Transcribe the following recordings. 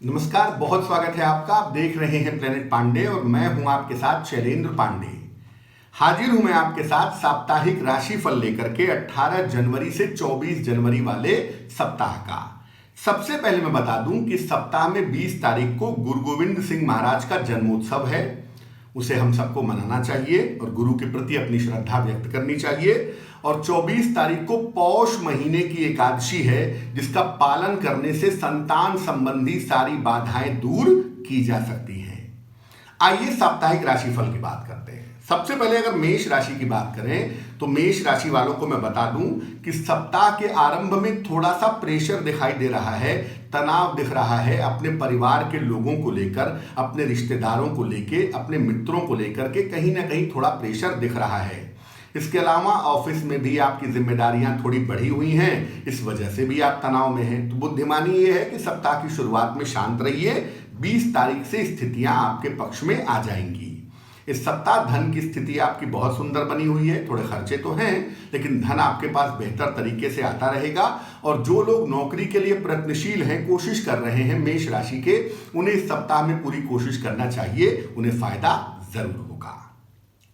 नमस्कार, बहुत स्वागत है आपका। आप देख रहे हैं प्लेनेट पांडे और मैं हूं आपके साथ शैलेंद्र पांडे। हाजिर हूं मैं आपके साथ साप्ताहिक राशिफल लेकर के 18 जनवरी से 24 जनवरी वाले सप्ताह का। सबसे पहले मैं बता दूं कि सप्ताह में 20 तारीख को गुरु गोविंद सिंह महाराज का जन्मोत्सव है। उसे हम सबको मनाना चाहिए और गुरु के प्रति अपनी श्रद्धा व्यक्त करनी चाहिए। और 24 तारीख को पौष महीने की एकादशी है, जिसका पालन करने से संतान संबंधी सारी बाधाएं दूर की जा सकती हैं। आइए साप्ताहिक राशिफल की बात करते हैं। सबसे पहले अगर मेष राशि की बात करें तो मेष राशि वालों को मैं बता दूं कि सप्ताह के आरंभ में थोड़ा सा प्रेशर दिखाई दे रहा है, तनाव दिख रहा है अपने परिवार के लोगों को लेकर, अपने रिश्तेदारों को लेकर, अपने मित्रों को लेकर के कहीं ना कहीं थोड़ा प्रेशर दिख रहा है। इसके अलावा ऑफिस में भी आपकी जिम्मेदारियां थोड़ी बढ़ी हुई हैं, इस वजह से भी आप तनाव में हैं। तो बुद्धिमानी ये है कि सप्ताह की शुरुआत में शांत रहिए। 20 तारीख से स्थितियां आपके पक्ष में आ जाएंगी। इस सप्ताह धन की स्थिति आपकी बहुत सुंदर बनी हुई है। थोड़े खर्चे तो हैं, लेकिन धन आपके पास बेहतर तरीके से आता रहेगा। और जो लोग नौकरी के लिए प्रयत्नशील हैं, कोशिश कर रहे हैं मेष राशि के, उन्हें इस सप्ताह में पूरी कोशिश करना चाहिए, उन्हें फायदा जरूर होगा।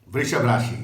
वृषभ राशि,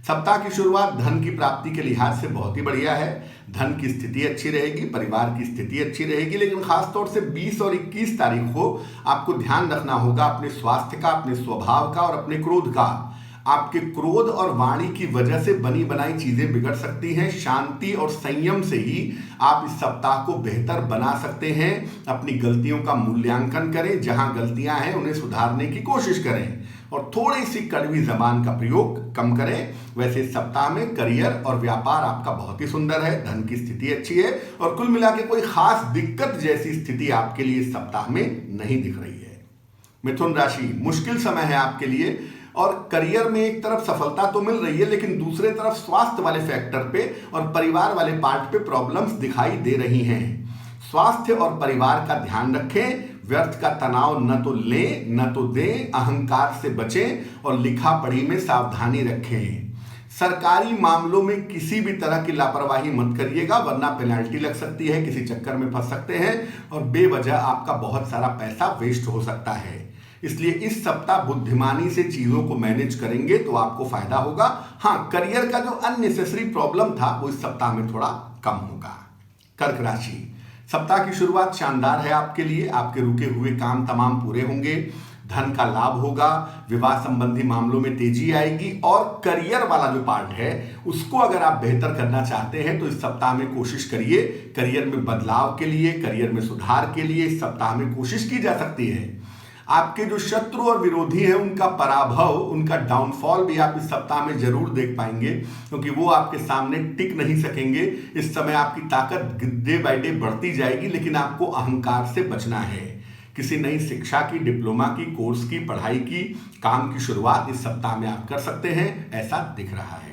सप्ताह की शुरुआत धन की प्राप्ति के लिहाज से बहुत ही बढ़िया है। धन की स्थिति अच्छी रहेगी, परिवार की स्थिति अच्छी रहेगी, लेकिन खासतौर से 20 और 21 तारीख को आपको ध्यान रखना होगा अपने स्वास्थ्य का, अपने स्वभाव का और अपने क्रोध का। आपके क्रोध और वाणी की वजह से बनी बनाई चीजें बिगड़ सकती हैं। शांति और संयम से ही आप इस सप्ताह को बेहतर बना सकते हैं। अपनी गलतियों का मूल्यांकन करें, जहां गलतियां हैं उन्हें सुधारने की कोशिश करें और थोड़ी सी कड़वी जबान का प्रयोग कम करें। वैसे इस सप्ताह में करियर और व्यापार आपका बहुत ही सुंदर है, धन की स्थिति अच्छी है और कुल मिला के कोई खास दिक्कत जैसी स्थिति आपके लिए इस सप्ताह में नहीं दिख रही है। मिथुन राशि, मुश्किल समय है आपके लिए और करियर में एक तरफ सफलता तो मिल रही है, लेकिन दूसरे तरफ स्वास्थ्य वाले फैक्टर पे और परिवार वाले पार्ट पे प्रॉब्लम्स दिखाई दे रही हैं। स्वास्थ्य और परिवार का ध्यान रखें। व्यर्थ का तनाव न तो लें न तो दें, अहंकार से बचें और लिखा पढ़ी में सावधानी रखें। सरकारी मामलों में किसी भी तरह की लापरवाही मत करिएगा, वरना पेनल्टी लग सकती है, किसी चक्कर में फंस सकते हैं और बेवजह आपका बहुत सारा पैसा वेस्ट हो सकता है। इसलिए इस सप्ताह बुद्धिमानी से चीजों को मैनेज करेंगे तो आपको फायदा होगा। हाँ, करियर का जो अननेसेसरी प्रॉब्लम था वो इस सप्ताह में थोड़ा कम होगा। कर्क राशि, सप्ताह की शुरुआत शानदार है आपके लिए। आपके रुके हुए काम तमाम पूरे होंगे, धन का लाभ होगा, विवाह संबंधी मामलों में तेजी आएगी और करियर वाला जो पार्ट है उसको अगर आप बेहतर करना चाहते हैं तो इस सप्ताह में कोशिश करिए। करियर में बदलाव के लिए, करियर में सुधार के लिए इस सप्ताह में कोशिश की जा सकती है। आपके जो शत्रु और विरोधी हैं उनका पराभव, उनका डाउनफॉल भी आप इस सप्ताह में जरूर देख पाएंगे, क्योंकि वो आपके सामने टिक नहीं सकेंगे। इस समय आपकी ताकत डे बाय डे बढ़ती जाएगी, लेकिन आपको अहंकार से बचना है। किसी नई शिक्षा की, डिप्लोमा की, कोर्स की, पढ़ाई की, काम की शुरुआत इस सप्ताह में आप कर सकते हैं, ऐसा दिख रहा है।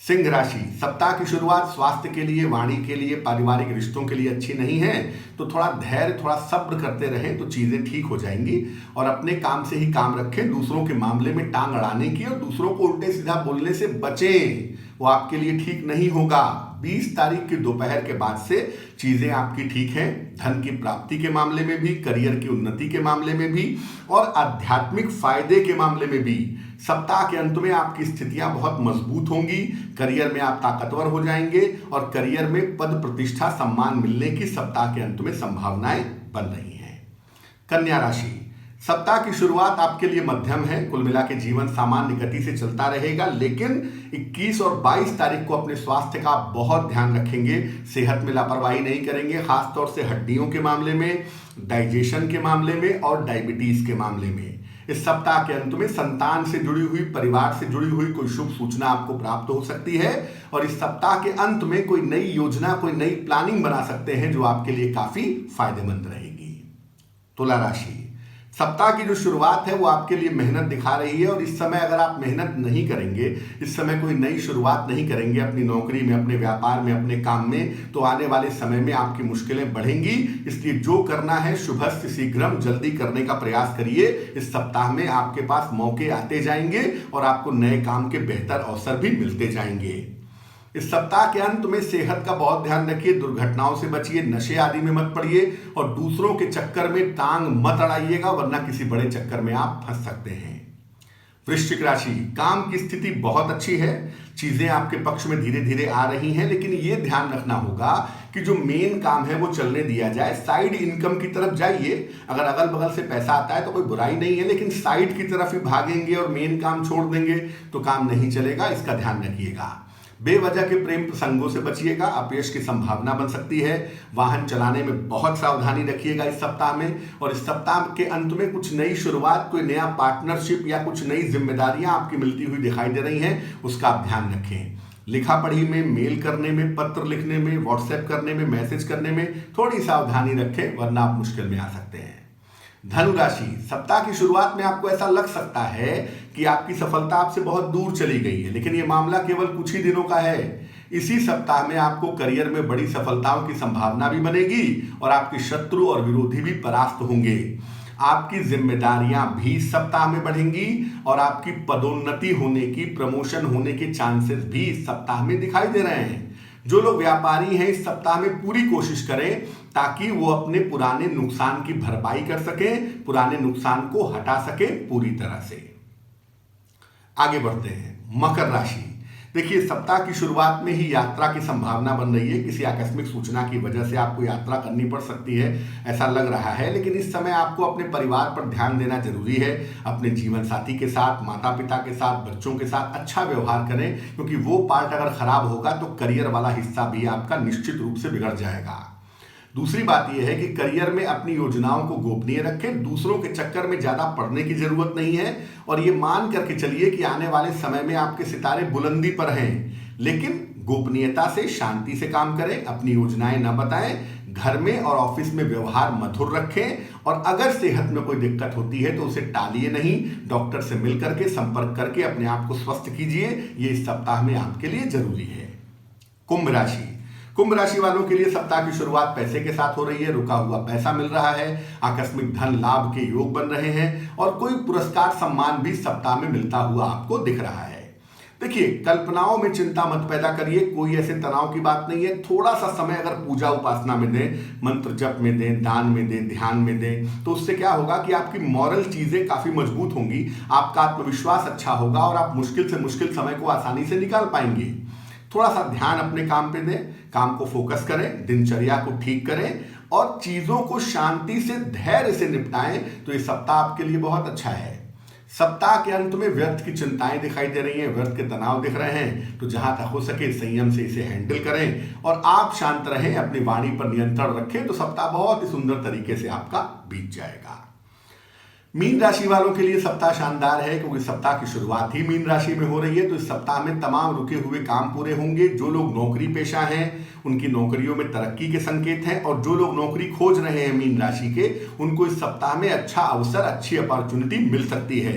सिंह राशि, सप्ताह की शुरुआत स्वास्थ्य के लिए, वाणी के लिए, पारिवारिक रिश्तों के लिए अच्छी नहीं है, तो थोड़ा धैर्य, थोड़ा सब्र करते रहें तो चीजें ठीक हो जाएंगी। और अपने काम से ही काम रखें, दूसरों के मामले में टांग अड़ाने की और दूसरों को उल्टे सीधा बोलने से बचें, वो आपके लिए ठीक नहीं होगा। 20 तारीख की दोपहर के बाद से चीजें आपकी ठीक हैं, धन की प्राप्ति के मामले में भी, करियर की उन्नति के मामले में भी और आध्यात्मिक फायदे के मामले में भी। सप्ताह के अंत में आपकी स्थितियां बहुत मजबूत होंगी, करियर में आप ताकतवर हो जाएंगे और करियर में पद प्रतिष्ठा सम्मान मिलने की सप्ताह के अंत में संभावनाएं बन रही हैं। कन्या राशि, सप्ताह की शुरुआत आपके लिए मध्यम है। कुल मिला के जीवन सामान्य गति से चलता रहेगा, लेकिन 21 और 22 तारीख को अपने स्वास्थ्य का बहुत ध्यान रखेंगे। सेहत में लापरवाही नहीं करेंगे, खासतौर से हड्डियों के मामले में, डाइजेशन के मामले में और डायबिटीज के मामले में। इस सप्ताह के अंत में संतान से जुड़ी हुई, परिवार से जुड़ी हुई कोई शुभ सूचना आपको प्राप्त हो सकती है और इस सप्ताह के अंत में कोई नई योजना, कोई नई प्लानिंग बना सकते हैं जो आपके लिए काफी फायदेमंद रहेगी। तुला राशि, सप्ताह की जो शुरुआत है वो आपके लिए मेहनत दिखा रही है और इस समय अगर आप मेहनत नहीं करेंगे, इस समय कोई नई शुरुआत नहीं करेंगे अपनी नौकरी में, अपने व्यापार में, अपने काम में, तो आने वाले समय में आपकी मुश्किलें बढ़ेंगी। इसलिए जो करना है शुभस्य शीघ्रम, जल्दी करने का प्रयास करिए। इस सप्ताह में आपके पास मौके आते जाएंगे और आपको नए काम के बेहतर अवसर भी मिलते जाएंगे। इस सप्ताह के अंत में सेहत का बहुत ध्यान रखिए, दुर्घटनाओं से बचिए, नशे आदि में मत पड़िए और दूसरों के चक्कर में टांग मत अड़ाइएगा, वरना किसी बड़े चक्कर में आप फंस सकते हैं। वृश्चिक राशि, काम की स्थिति बहुत अच्छी है, चीजें आपके पक्ष में धीरे धीरे आ रही हैं, लेकिन यह ध्यान रखना होगा कि जो मेन काम है वो चलने दिया जाए, साइड इनकम की तरफ जाइए। अगर अगल बगल से पैसा आता है तो कोई बुराई नहीं है, लेकिन साइड की तरफ ही भागेंगे और मेन काम छोड़ देंगे तो काम नहीं चलेगा, इसका ध्यान रखिएगा। बेवजह के प्रेम प्रसंगों से बचिएगा, अपयश की संभावना बन सकती है। वाहन चलाने में बहुत सावधानी रखिएगा इस सप्ताह में। और इस सप्ताह के अंत में कुछ नई शुरुआत, कोई नया पार्टनरशिप या कुछ नई जिम्मेदारियां आपकी मिलती हुई दिखाई दे रही हैं, उसका आप ध्यान रखें। लिखा पढ़ी में, मेल करने में, पत्र लिखने में, व्हाट्सएप करने में, मैसेज करने में थोड़ी सावधानी रखें, वरना आप मुश्किल में आ सकते हैं। धनु राशि, सप्ताह की शुरुआत में आपको ऐसा लग सकता है कि आपकी सफलता आपसे बहुत दूर चली गई है, लेकिन यह मामला केवल कुछ ही दिनों का है। इसी सप्ताह में आपको करियर में बड़ी सफलताओं की संभावना भी बनेगी और आपके शत्रु और विरोधी भी परास्त होंगे। आपकी जिम्मेदारियां भी इस सप्ताह में बढ़ेंगी और आपकी पदोन्नति होने की, प्रमोशन होने के चांसेस भी इस सप्ताह में दिखाई दे रहे हैं। जो लोग व्यापारी हैं इस सप्ताह में पूरी कोशिश करें ताकि वो अपने पुराने नुकसान की भरपाई कर सकें, पुराने नुकसान को हटा सकें पूरी तरह से। आगे बढ़ते हैं। मकर राशि, देखिए सप्ताह की शुरुआत में ही यात्रा की संभावना बन रही है। किसी आकस्मिक सूचना की वजह से आपको यात्रा करनी पड़ सकती है, ऐसा लग रहा है, लेकिन इस समय आपको अपने परिवार पर ध्यान देना जरूरी है। अपने जीवन साथी के साथ, माता पिता के साथ, बच्चों के साथ अच्छा व्यवहार करें, क्योंकि वो पार्ट अगर खराब होगा तो करियर वाला हिस्सा भी आपका निश्चित रूप से बिगड़ जाएगा। दूसरी बात यह है कि करियर में अपनी योजनाओं को गोपनीय रखें, दूसरों के चक्कर में ज्यादा पड़ने की जरूरत नहीं है और ये मान करके चलिए कि आने वाले समय में आपके सितारे बुलंदी पर हैं, लेकिन गोपनीयता से, शांति से काम करें, अपनी योजनाएं न बताएं, घर में और ऑफिस में व्यवहार मधुर रखें और अगर सेहत में कोई दिक्कत होती है तो उसे टालिए नहीं, डॉक्टर से मिल करके, संपर्क करके अपने आप को स्वस्थ कीजिए। ये इस सप्ताह में आपके लिए जरूरी है। कुंभ राशि, कुंभ राशि वालों के लिए सप्ताह की शुरुआत पैसे के साथ हो रही है। रुका हुआ पैसा मिल रहा है, आकस्मिक धन लाभ के योग बन रहे हैं और कोई पुरस्कार सम्मान भी सप्ताह में मिलता हुआ आपको दिख रहा है। देखिए, कल्पनाओं में चिंता मत पैदा करिए, कोई ऐसे तनाव की बात नहीं है। थोड़ा सा समय अगर पूजा उपासना में दें, मंत्र जप में दें, दान में दें, ध्यान में दें, तो उससे क्या होगा कि आपकी मॉरल चीजें काफी मजबूत होंगी, आपका आत्मविश्वास अच्छा होगा और आप मुश्किल से मुश्किल समय को आसानी से निकाल पाएंगे। थोड़ा सा ध्यान अपने काम पे दें, काम को फोकस करें, दिनचर्या को ठीक करें और चीजों को शांति से, धैर्य से निपटाएं, तो ये सप्ताह आपके लिए बहुत अच्छा है। सप्ताह के अंत में व्यर्थ की चिंताएं दिखाई दे रही हैं, व्यर्थ के तनाव दिख रहे हैं, तो जहां तक हो सके संयम से इसे हैंडल करें और आप शांत रहें, अपनी वाणी पर नियंत्रण रखें, तो सप्ताह बहुत ही सुंदर तरीके से आपका बीत जाएगा। मीन राशि वालों के लिए सप्ताह शानदार है, क्योंकि सप्ताह की शुरुआत ही मीन राशि में हो रही है। तो इस सप्ताह में तमाम रुके हुए काम पूरे होंगे। जो लोग नौकरी पेशा हैं उनकी नौकरियों में तरक्की के संकेत हैं और जो लोग नौकरी खोज रहे हैं मीन राशि के, उनको इस सप्ताह में अच्छा अवसर, अच्छी अपॉर्चुनिटी मिल सकती है।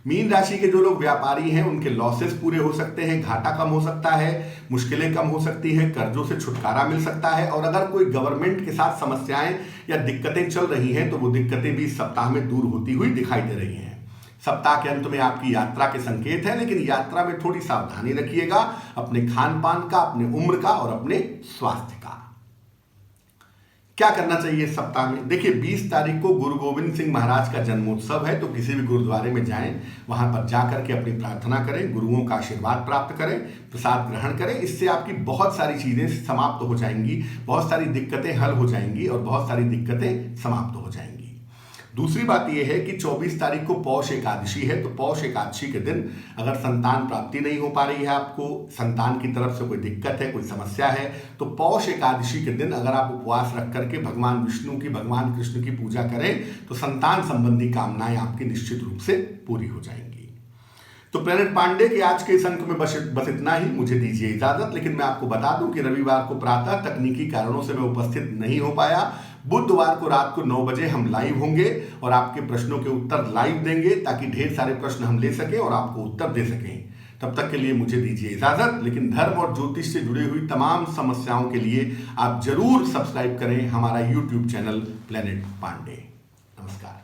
मीन राशि के जो लोग व्यापारी हैं उनके लॉसेस पूरे हो सकते हैं, घाटा कम हो सकता है, मुश्किलें कम हो सकती हैं, कर्जों से छुटकारा मिल सकता है और अगर कोई गवर्नमेंट के साथ समस्याएं या दिक्कतें चल रही हैं तो वो दिक्कतें भी इस सप्ताह में दूर होती हुई दिखाई दे रही हैं। सप्ताह के अंत में आपकी यात्रा के संकेत हैं, लेकिन यात्रा में थोड़ी सावधानी रखिएगा, अपने खान पान का, अपने उम्र का और अपने स्वास्थ्य का। क्या करना चाहिए इस सप्ताह में? देखिए, 20 तारीख को गुरु गोविंद सिंह महाराज का जन्मोत्सव है, तो किसी भी गुरुद्वारे में जाएं, वहां पर जाकर के अपनी प्रार्थना करें, गुरुओं का आशीर्वाद प्राप्त करें, प्रसाद ग्रहण करें। इससे आपकी बहुत सारी चीजें समाप्त हो जाएंगी, बहुत सारी दिक्कतें हल हो जाएंगी और बहुत सारी दिक्कतें समाप्त हो जाएंगी। दूसरी बात यह है कि 24 तारीख को पौष एकादशी है, तो पौष एकादशी के दिन अगर संतान प्राप्ति नहीं हो पा रही है, आपको संतान की तरफ से कोई दिक्कत है, कोई समस्या है, तो पौष एकादशी के दिन अगर आप उपवास रख करके भगवान विष्णु की, भगवान कृष्ण की पूजा करें तो संतान संबंधी कामनाएं आपकी निश्चित रूप से पूरी हो जाएंगी। तो प्लेनेट पांडे के आज के इस अंक में बस इतना ही। मुझे दीजिए इजाजत, लेकिन मैं आपको बता दूं कि रविवार को प्रातः तकनीकी कारणों से मैं उपस्थित नहीं हो पाया। बुधवार को रात को 9 बजे हम लाइव होंगे और आपके प्रश्नों के उत्तर लाइव देंगे, ताकि ढेर सारे प्रश्न हम ले सकें और आपको उत्तर दे सकें। तब तक के लिए मुझे दीजिए इजाजत, लेकिन धर्म और ज्योतिष से जुड़ी हुई तमाम समस्याओं के लिए आप जरूर सब्सक्राइब करें हमारा YouTube चैनल प्लेनेट पांडे। नमस्कार।